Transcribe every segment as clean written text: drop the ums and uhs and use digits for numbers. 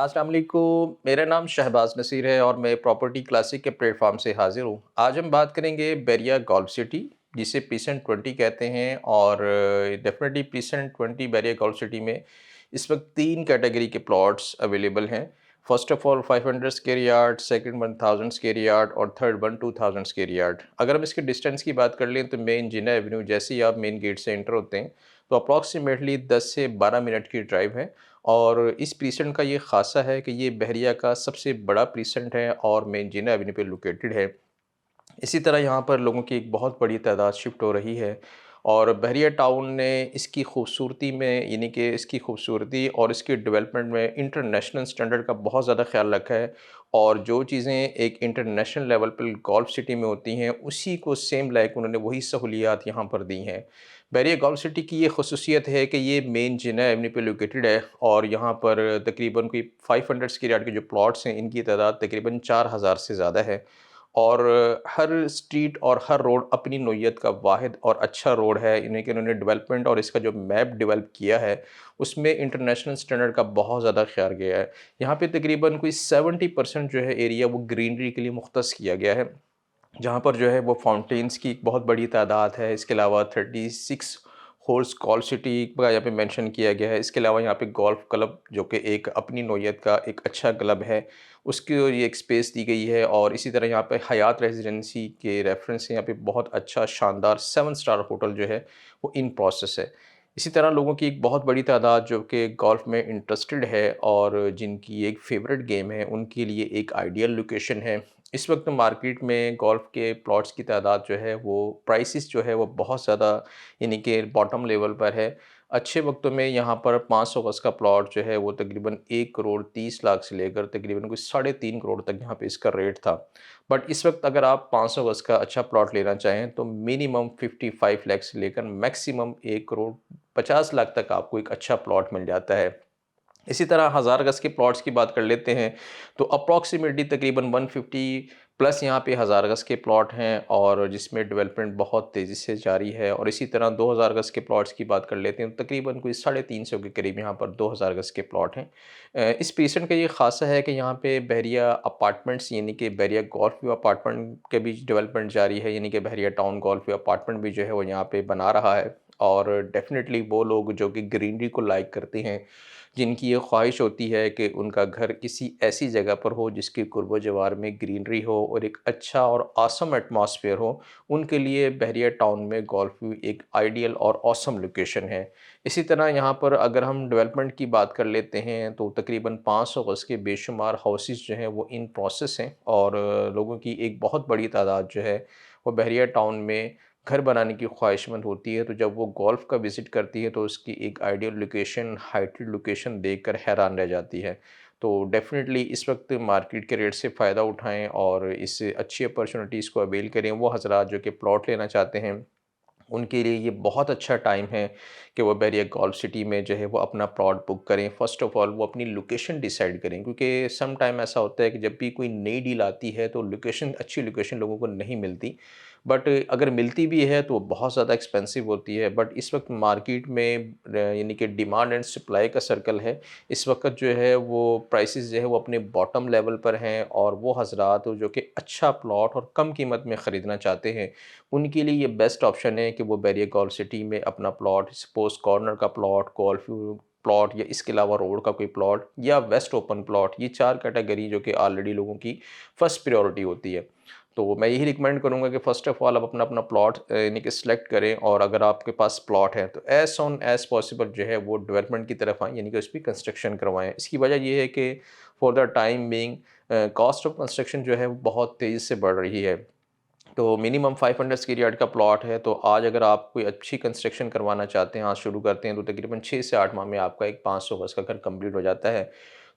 अस्सलाम वालेकुम, मेरा नाम शहबाज नसीर है और मैं प्रॉपर्टी क्लासिक के प्लेटफॉर्म से हाजिर हूँ। आज हम बात करेंगे बैरिया गोल्फ सिटी, जिसे पीसेंट 20 कहते हैं। और definitely precinct 20 Bahria golf city में इस वक्त तीन कैटेगरी के प्लॉट्स अवेलेबल हैं। First of all 500 square yard, second 1000 square yard और थर्ड 2000 स्क्वायर यार्ड। अगर हम इसके डिस्टेंस की बात कर लें तो मेन जिना एवेन्यू जैसे ही आप मेन गेट से एंटर होते हैं तो अप्रॉक्सीमेटली 10 से 12 मिनट की ड्राइव है। और इस प्रीसेंट का ये ख़ासा है कि ये बहरिया का सबसे बड़ा प्रीसेंट है और मेन जिना एवेन्यू पे लोकेटेड है। इसी तरह यहाँ पर लोगों की एक बहुत बड़ी तादाद शिफ्ट हो रही है और बहरिया टाउन ने इसकी खूबसूरती में यानी कि इसकी खूबसूरती और इसकी डेवलपमेंट में इंटरनेशनल स्टैंडर्ड का बहुत ज़्यादा ख्याल रखा है। और जो चीज़ें एक इंटरनेशनल लेवल पर गोल्फ सिटी में होती हैं उसी को सेम लाइक उन्होंने वही सहूलियात यहाँ पर दी हैं। बहरिया गोल्फ सिटी की ये खसूसियत है कि ये मेन जिना एवेन्यू पे लोकेटेड है और यहाँ पर तकरीबन कोई 500 स्क्वायर यार्ड के जो प्लॉट्स हैं इनकी तादाद तकरीबन 4000 से ज़्यादा है। और हर स्ट्रीट और हर रोड अपनी नोयत का वाहिद और अच्छा रोड है। इन्हें कि इन्होंने डेवलपमेंट और इसका जो मैप डेवलप किया है उसमें इंटरनेशनल स्टैंडर्ड का बहुत ज़्यादा ख्याल गया है। यहाँ पे तकरीबन कोई 70% जो है एरिया वो ग्रीनरी के लिए मुख्तस किया गया है, जहाँ पर जो है वो फाउंटेन्स की एक बहुत बड़ी तादाद है। इसके अलावा 36 होल्स गोल्फ सिटी का यहाँ पे मेंशन किया गया है। इसके अलावा यहाँ पे गोल्फ क्लब जो कि एक अपनी नौइयत का एक अच्छा क्लब है, उसकी और ये एक स्पेस दी गई है। और इसी तरह यहाँ पे हयात रेजिडेंसी के रेफरेंस से यहाँ पे बहुत अच्छा शानदार 7 स्टार होटल जो है वो इन प्रोसेस है। इसी तरह लोगों की एक बहुत बड़ी तादाद जो कि गोल्फ में इंटरेस्टेड है और जिनकी एक फेवरेट गेम है उनके लिए एक आइडियल लोकेशन है। इस वक्त मार्केट में गोल्फ के प्लॉट्स की तादाद जो है वो प्राइसेस जो है वो बहुत ज़्यादा यानी कि बॉटम लेवल पर है। अच्छे वक्तों में यहाँ पर 500 गज़ का प्लॉट जो है वो तकरीबन 1 करोड़ 30 लाख से लेकर तकरीबन कोई 3.5 करोड़ तक यहाँ पे इसका रेट था। बट इस वक्त अगर आप 500 गज़ का अच्छा प्लॉट लेना चाहें तो मिनिमम 55 लाख से लेकर मैक्सिमम 1 करोड़ 50 लाख तक आपको एक अच्छा प्लॉट मिल जाता है। इसी तरह हज़ार गज़ के प्लॉट्स की बात कर लेते हैं तो अप्रॉक्सीमेटली तकरीबन 150 प्लस यहाँ पे हज़ार गज़ के प्लॉट हैं और जिसमें डेवलपमेंट बहुत तेज़ी से जारी है। और इसी तरह 2000 गज़ के प्लॉट्स की बात कर लेते हैं तो तकरीबन कोई 350 के करीब यहाँ पर 2000 गज़ के प्लॉट हैं। इस पेशेंट का ये ख़ासा है कि यहाँ पे बहरिया अपार्टमेंट्स यानी कि बहरिया गोल्फ व्यू अपार्टमेंट के भी डेवलपमेंट जारी है, यानी कि बहरिया टाउन गोल्फ व्यू अपार्टमेंट भी जो है वो यहाँ पे बना रहा है। और डेफ़िनेटली वो लोग जो कि ग्रीनरी को लाइक करते हैं, जिनकी ये ख्वाहिश होती है कि उनका घर किसी ऐसी जगह पर हो जिसके कुर्बो जवार में ग्रीनरी हो और एक अच्छा और ऑसम एटमॉस्फेयर हो, उनके लिए बहरिया टाउन में गोल्फ व्यू एक आइडियल और ऑसम लोकेशन है। इसी तरह यहाँ पर अगर हम डेवलपमेंट की बात कर लेते हैं तो तकरीबन 500 गज़ के बेशुमार हाउसेस जो हैं वो इन प्रोसेस हैं और लोगों की एक बहुत बड़ी तादाद जो है वो बहरिया टाउन में घर बनाने की ख्वाहिशमंद होती है। तो जब वो गोल्फ़ का विज़िट करती है तो उसकी एक आइडियल लोकेशन, हाइटेड लोकेशन देखकर हैरान रह जाती है। तो डेफ़िनेटली इस वक्त मार्केट के रेट से फ़ायदा उठाएँ और इस अच्छी अपॉर्चुनिटीज़ को अवेल करें। वो हज़रात जो कि प्लॉट लेना चाहते हैं उनके लिए ये बहुत अच्छा टाइम है कि वो बहरिया गोल्फ सिटी में जो है वो अपना प्लॉट बुक करें। फ़र्स्ट ऑफ़ ऑल वो अपनी लोकेशन डिसाइड करें, क्योंकि सम टाइम ऐसा होता है कि जब भी कोई नई डील आती है तो लोकेशन, अच्छी लोकेशन लोगों को नहीं मिलती। बट अगर मिलती भी है तो बहुत ज़्यादा एक्सपेंसिव होती है। बट इस वक्त मार्केट में यानी कि डिमांड एंड सप्लाई का सर्कल है। इस वक्त जो है वो प्राइसेस जो है वो अपने बॉटम लेवल पर हैं और वो हज़रात जो कि अच्छा प्लॉट और कम कीमत में ख़रीदना चाहते हैं उनके लिए ये बेस्ट ऑप्शन है कि वो बैरिया गोल्फ सिटी में अपना प्लॉट, सपोज कॉर्नर का प्लॉट, गोल्फ प्लॉट या इसके अलावा रोड का कोई प्लॉट या वेस्ट ओपन प्लॉट, ये 4 कैटेगरी जो कि ऑलरेडी लोगों की फर्स्ट प्रायोरिटी होती है। तो मैं यही रिकमेंड करूँगा कि फ़र्स्ट ऑफ़ ऑल आप अपना अपना प्लॉट यानी कि सिलेक्ट करें और अगर आपके पास प्लॉट है तो एज़ सून एज़ पॉसिबल जो है वो डेवलपमेंट की तरफ आएँ, यानी कि उस पे कंस्ट्रक्शन करवाएँ। इसकी वजह ये है कि for the time being cost of construction जो है वो बहुत तेज़ी से बढ़ रही है। तो मिनिमम 500 स्क्वायर यार्ड का प्लॉट है, तो आज अगर आप कोई अच्छी कंस्ट्रक्शन करवाना चाहते हैं, आज शुरू करते हैं तो तकरीबन 6 से 8 माह में आपका एक 500 गज़ का घर कंप्लीट हो जाता है।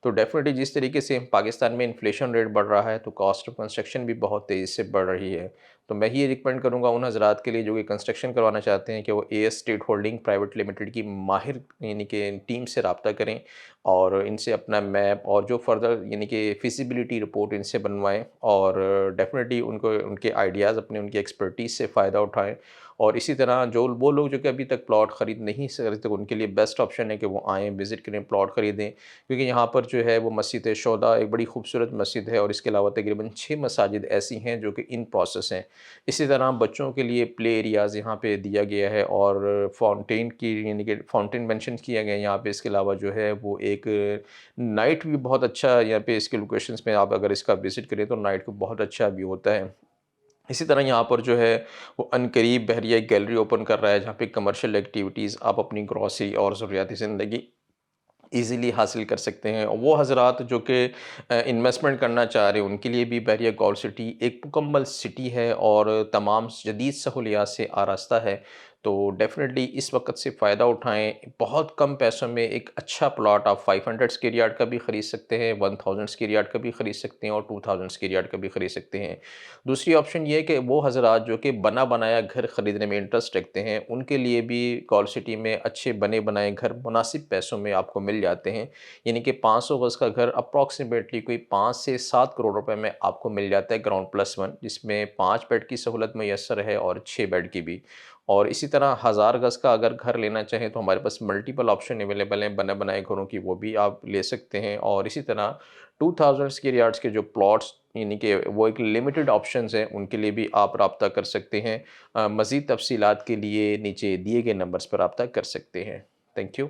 तो डेफ़िनेटली जिस तरीके से पाकिस्तान में इन्फ्लेशन रेट बढ़ रहा है तो कॉस्ट ऑफ कंस्ट्रक्शन भी बहुत तेज़ी से बढ़ रही है। तो मैं ये रिकमेंड करूँगा उन हज़रात के लिए जो कि कंस्ट्रक्शन करवाना चाहते हैं कि वो as state holding private limited की माहिर यानी कि टीम से राब्ता करें और इनसे अपना मैप और जो फर्दर यानी कि फिज़िबिलिटी रिपोर्ट इनसे बनवाएँ और डेफ़िनेटली उनको उनके आइडियाज़ अपने उनकी एक्सपर्टीज़ से फ़ायदा उठाएँ और इसी तरह जो वो लोग जो कि अभी तक प्लॉट खरीद नहीं सकते, उनके लिए बेस्ट ऑप्शन है कि वो आएँ, विज़िट करें, प्लॉट खरीदें, क्योंकि यहाँ पर जो है वो मस्जिद शोदा एक बड़ी खूबसूरत मस्जिद है और इसके अलावा तकरीबन 6 मसाजिद ऐसी हैं जो कि इन प्रोसेस हैं। इसी तरह बच्चों के लिए प्ले एरियाज़ यहाँ पे दिया गया है और फाउंटेन की यानी कि फाउंटेन मेंशन किया गया है यहाँ पे। इसके अलावा जो है वो एक नाइट व्यू बहुत अच्छा यहाँ पे इसके लोकेशंस में आप अगर इसका विज़िट करें तो नाइट को बहुत अच्छा व्यू होता है। इसी तरह यहाँ पर जो है वो अनकरीब बहरिया एक गैलरी ओपन कर रहा है जहाँ पे कमर्शियल एक्टिविटीज़ आप अपनी ग्रॉसरी और ज़रूरियाती ज़िंदगी ईज़िली हासिल कर सकते हैं। और वो हज़रात जो कि इन्वेस्टमेंट करना चाह रहे हैं उनके लिए भी बहरिया गोल्ड सिटी एक मुकम्मल सिटी है और तमाम जदीद सहूलियात से आरास्ता है। तो डेफ़िनेटली इस वक़्त से फ़ायदा उठाएँ। बहुत कम पैसों में एक अच्छा प्लॉट आप 500 स्क्वायर यार्ड का भी ख़रीद सकते हैं, 1000 स्क्वायर यार्ड का भी ख़रीद सकते हैं और 2000 स्क्वायर यार्ड का भी ख़रीद सकते हैं। दूसरी ऑप्शन ये है कि वो हज़रात जो कि बना-बनाया घर खरीदने में इंटरेस्ट रखते हैं, उनके लिए भी गोल्ड सिटी में अच्छे बने-बनाए घर मुनासिब पैसों में आपको मिल जाते हैं। यानी कि 500 गज़ का घर अप्रॉक्सिमेटली कोई 5 से 7 करोड़ रुपए में आपको मिल जाता है ग्राउंड प्लस 1, जिसमें 5 बेड की सहूलत मुयस्सर है और 6 बेड की भी। और इसी तरह 1000 गज़ का अगर घर लेना चाहें तो हमारे पास मल्टीपल ऑप्शन अवेलेबल हैं बने-बनाए घरों की, वो भी आप ले सकते हैं। और इसी तरह 2000 स्क्वायर यार्ड्स के जो प्लॉट्स यानी कि वो एक लिमिटेड ऑप्शंस हैं, उनके लिए भी आप राब्ता कर सकते हैं। मज़ीद तफ़सीलात के लिए नीचे दिए गए नंबर्स पर राब्ता कर सकते हैं। Thank you.